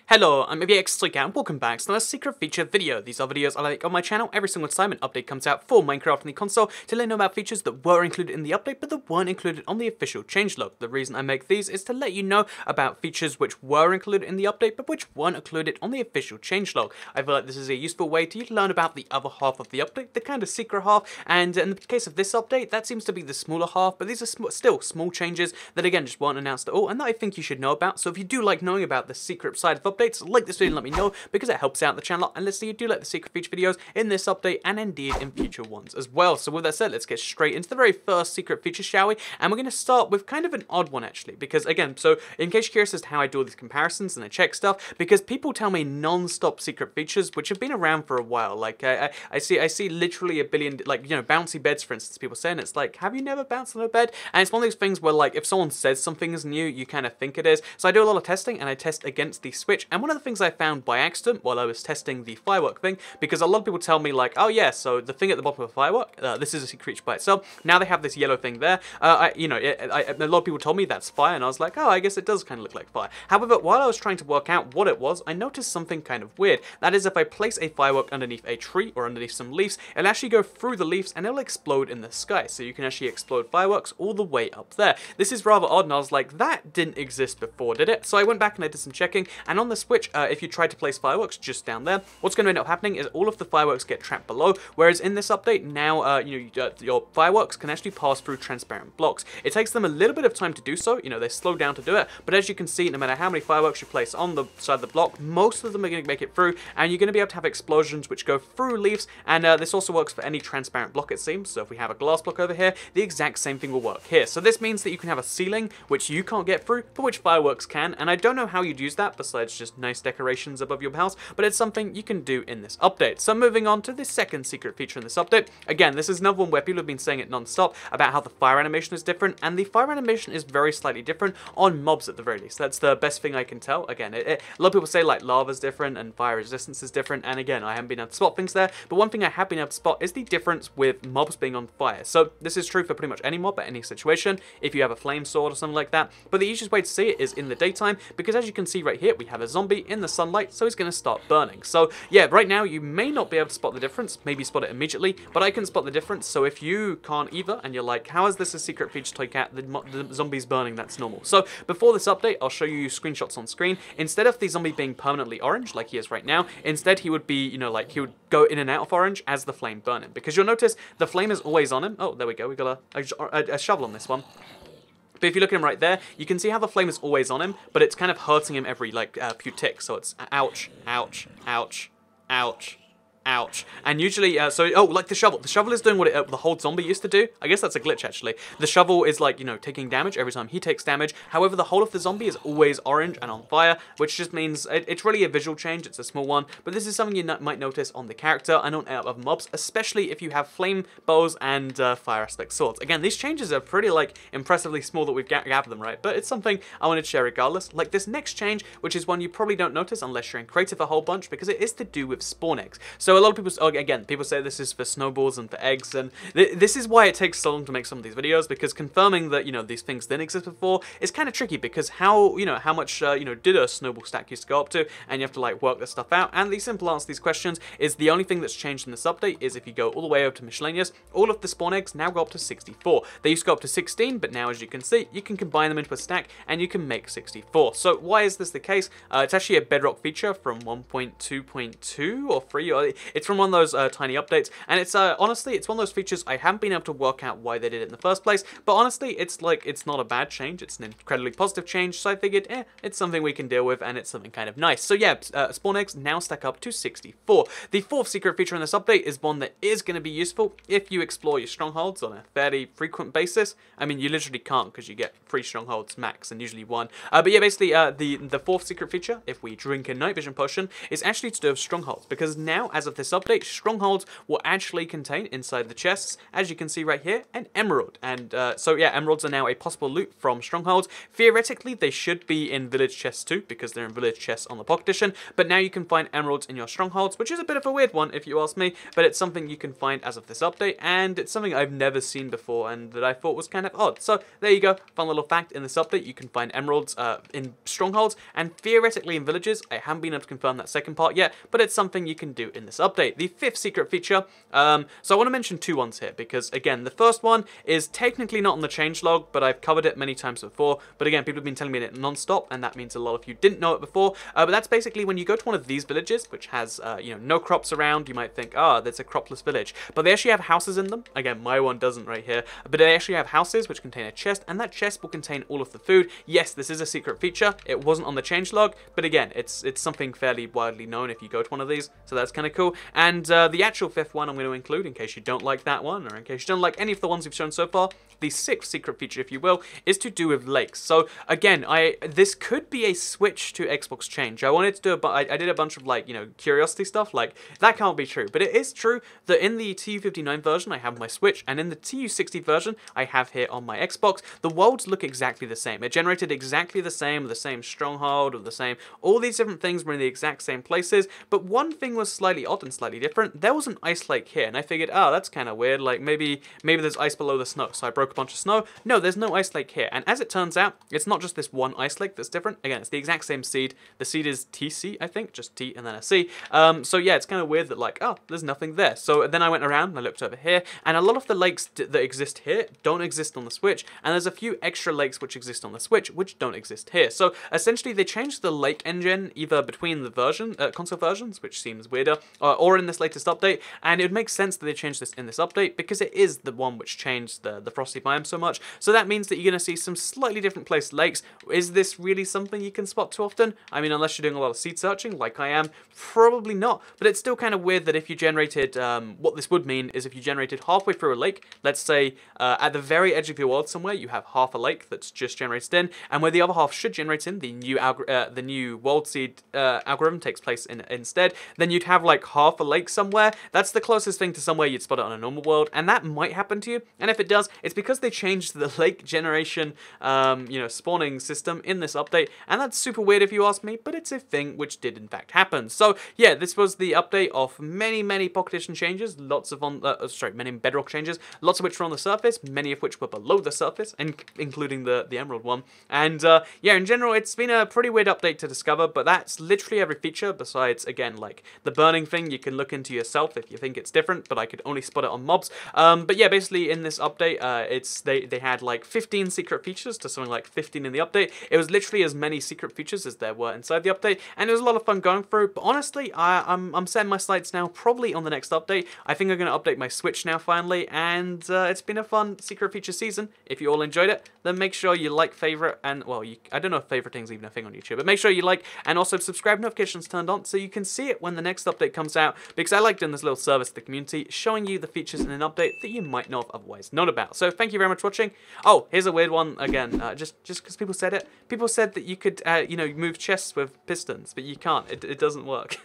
Hello, I'm XTreaker and welcome back to another secret feature video. These are videos I like on my channel every single time an update comes out for Minecraft on the console to let you know about features that were included in the update but that weren't included on the official changelog. The reason I make these is to let you know about features which were included in the update but which weren't included on the official changelog. I feel like this is a useful way to learn about the other half of the update, the kind of secret half, and in the case of this update, that seems to be the smaller half, but these are still small changes that again just weren't announced at all and that I think you should know about. So if you do like knowing about the secret side of updates, like this video and let me know because it helps out the channel, and let's say you do like the secret feature videos in this update and indeed in future ones as well. So with that said, let's get straight into the very first secret feature, shall we? And we're going to start with kind of an odd one actually, because again, so in case you're curious as to how I do all these comparisons and I check stuff, because people tell me non-stop secret features which have been around for a while. Like I see literally a billion, like, you know, bouncy beds for instance, people saying, it's like, have you never bounced on a bed? And it's one of those things where like if someone says something is new, you kind of think it is. So I do a lot of testing and I test against the Switch, and one of the things I found by accident while I was testing the firework thing, because a lot of people tell me like, oh yeah, so the thing at the bottom of a firework, this is a secret feature by itself. Now they have this yellow thing there. A lot of people told me that's fire, and I was like, oh, I guess it does kind of look like fire. However, while I was trying to work out what it was, I noticed something kind of weird. That is, if I place a firework underneath a tree or underneath some leaves, it'll actually go through the leaves and it'll explode in the sky. So you can actually explode fireworks all the way up there. This is rather odd, and I was like, that didn't exist before, did it? So I went back and I did some checking, and on the Switch, if you try to place fireworks just down there, what's going to end up happening is all of the fireworks get trapped below, whereas in this update now, your fireworks can actually pass through transparent blocks. It takes them a little bit of time to do so, they slow down to do it, but as you can see, no matter how many fireworks you place on the side of the block, most of them are going to make it through, and you're going to be able to have explosions which go through leaves, and this also works for any transparent block, it seems. So if we have a glass block over here, the exact same thing will work here. So this means that you can have a ceiling which you can't get through, but which fireworks can, and I don't know how you'd use that besides just nice decorations above your house, but it's something you can do in this update. So moving on to the second secret feature in this update. Again, this is another one where people have been saying it non-stop about how the fire animation is different, and the fire animation is very slightly different on mobs at the very least. That's the best thing I can tell. Again, a lot of people say like lava's different and fire resistance is different, and again, I haven't been able to spot things there, but one thing I have been able to spot is the difference with mobs being on fire. So this is true for pretty much any mob at any situation, if you have a flame sword or something like that, but the easiest way to see it is in the daytime, because as you can see right here, we have a zombie in the sunlight, so he's going to start burning. So yeah, right now you may not be able to spot the difference, maybe spot it immediately, but I can spot the difference. So if you can't either, and you're like, how is this a secret feature to get the zombies burning? That's normal. So before this update, I'll show you screenshots on screen. Instead of the zombie being permanently orange like he is right now, instead he would be, like he would go in and out of orange as the flame burning, because you'll notice the flame is always on him. Oh, there we go. We got a shovel on this one. But if you look at him right there, you can see how the flame is always on him, but it's kind of hurting him every, few ticks. So it's ouch, ouch, ouch, ouch, ouch. And usually, like the shovel. The shovel is doing what the whole zombie used to do. I guess that's a glitch, actually. The shovel is, taking damage every time he takes damage. However, the whole of the zombie is always orange and on fire, which just means it's really a visual change. It's a small one, but this is something you might notice on the character and on other mobs, especially if you have flame bows and fire aspect swords. Again, these changes are pretty, impressively small that we've gathered them, right? But it's something I wanted to share regardless. Like this next change, which is one you probably don't notice unless you're in creative a whole bunch, because it is to do with spawn eggs. So a lot of people, again, people say this is for snowballs and for eggs, and this is why it takes so long to make some of these videos, because confirming that, these things didn't exist before is kind of tricky, because how much, did a snowball stack used to go up to, and you have to, work this stuff out, and the simple answer to these questions is the only thing that's changed in this update is if you go all the way over to miscellaneous, all of the spawn eggs now go up to 64. They used to go up to 16, but now, as you can see, you can combine them into a stack, and you can make 64. So why is this the case? It's actually a bedrock feature from 1.2.2 or 3, or it's from one of those tiny updates, and it's honestly, it's one of those features I haven't been able to work out why they did it in the first place, but honestly, it's not a bad change, it's an incredibly positive change, so I figured, it's something we can deal with, and it's something kind of nice. So yeah, spawn eggs now stack up to 64. The fourth secret feature in this update is one that is going to be useful if you explore your strongholds on a fairly frequent basis. I mean, you literally can't, because you get 3 strongholds max, and usually 1. But yeah, basically, the fourth secret feature, if we drink a night vision potion, is actually to do with strongholds, because now, as of of this update, Strongholds will actually contain inside the chests, as you can see right here, an emerald. And so yeah, emeralds are now a possible loot from Strongholds. Theoretically, they should be in village chests too, because they're in village chests on the Pocket Edition, but now you can find emeralds in your Strongholds, which is a bit of a weird one if you ask me, but it's something you can find as of this update, and it's something I've never seen before and that I thought was kind of odd. So there you go, fun little fact. In this update, you can find emeralds in Strongholds, and theoretically in villages. I haven't been able to confirm that second part yet, but it's something you can do in this update. The fifth secret feature, so I want to mention two ones here, because again, the first one is technically not on the changelog, but I've covered it many times before, but again, people have been telling me it non-stop, and that means a lot of you didn't know it before, but that's basically when you go to one of these villages, which has, you know, no crops around. You might think, ah, that's a cropless village, but they actually have houses in them. Again, my one doesn't right here, but they actually have houses which contain a chest, and that chest will contain all of the food. Yes, this is a secret feature. It wasn't on the changelog, but again, it's something fairly widely known if you go to one of these, so that's kind of cool. And the actual fifth one I'm going to include, in case you don't like that one, or in case you don't like any of the ones we've shown so far, the sixth secret feature, if you will, is to do with lakes. So again, this could be a switch to Xbox change. I wanted to do I did a bunch of, like, you know, curiosity stuff. Like, that can't be true, but it is true that in the TU59 version I have my Switch, and in the TU60 version I have here on my Xbox, the worlds look exactly the same. It generated exactly the same stronghold, of the same, all these different things were in the exact same places, but one thing was slightly odd and slightly different. There was an ice lake here, and I figured, oh, that's kind of weird, like maybe there's ice below the snow, so I broke a bunch of snow. No, there's no ice lake here, and as it turns out, it's not just this one ice lake that's different. Again, it's the exact same seed. The seed is TC, I think, just T and then a C. So yeah, it's kind of weird that, like, oh, there's nothing there. So then I went around and I looked over here, and a lot of the lakes that exist here don't exist on the Switch, and there's a few extra lakes which exist on the Switch which don't exist here. So essentially they changed the lake engine either between the console versions, which seems weirder, or in this latest update, and it would make sense that they changed this in this update because it is the one which changed the frosty biome so much. So that means that you're going to see some slightly different placed lakes. Is this really something you can spot too often? I mean, unless you're doing a lot of seed searching like I am, probably not, but it's still kind of weird that if you generated, what this would mean is if you generated halfway through a lake, let's say at the very edge of your world somewhere, you have half a lake that's just generated in, and where the other half should generate in, the new world seed algorithm takes place instead, then you'd have like half a lake somewhere. That's the closest thing to somewhere you'd spot it on a normal world, and that might happen to you, and if it does, it's because they changed the lake generation, you know, spawning system in this update, and that's super weird if you ask me, but it's a thing which did in fact happen. So yeah, this was the update of many Pocket Edition changes, lots of many Bedrock changes, lots of which were on the surface, many of which were below the surface, and including the Emerald one. And yeah, in general, it's been a pretty weird update to discover, but that's literally every feature besides, again, like the burning thing. You can look into yourself if you think it's different, but I could only spot it on mobs. But yeah, basically in this update, they had like 15 secret features to something like 15 in the update. It was literally as many secret features as there were inside the update, and it was a lot of fun going through. But honestly, I'm setting my sights now probably on the next update. I think I'm going to update my Switch now finally, and it's been a fun secret feature season. If you all enjoyed it, then make sure you like, favorite, and well, I don't know if favoriting's even a thing on YouTube, but make sure you like and also subscribe, notifications turned on, so you can see it when the next update comes out, because I like doing this little service to the community, showing you the features in an update that you might not have otherwise known about. So thank you very much for watching. Oh, here's a weird one again, just because people said it. People said that you could, you know, move chests with pistons, but you can't. It doesn't work.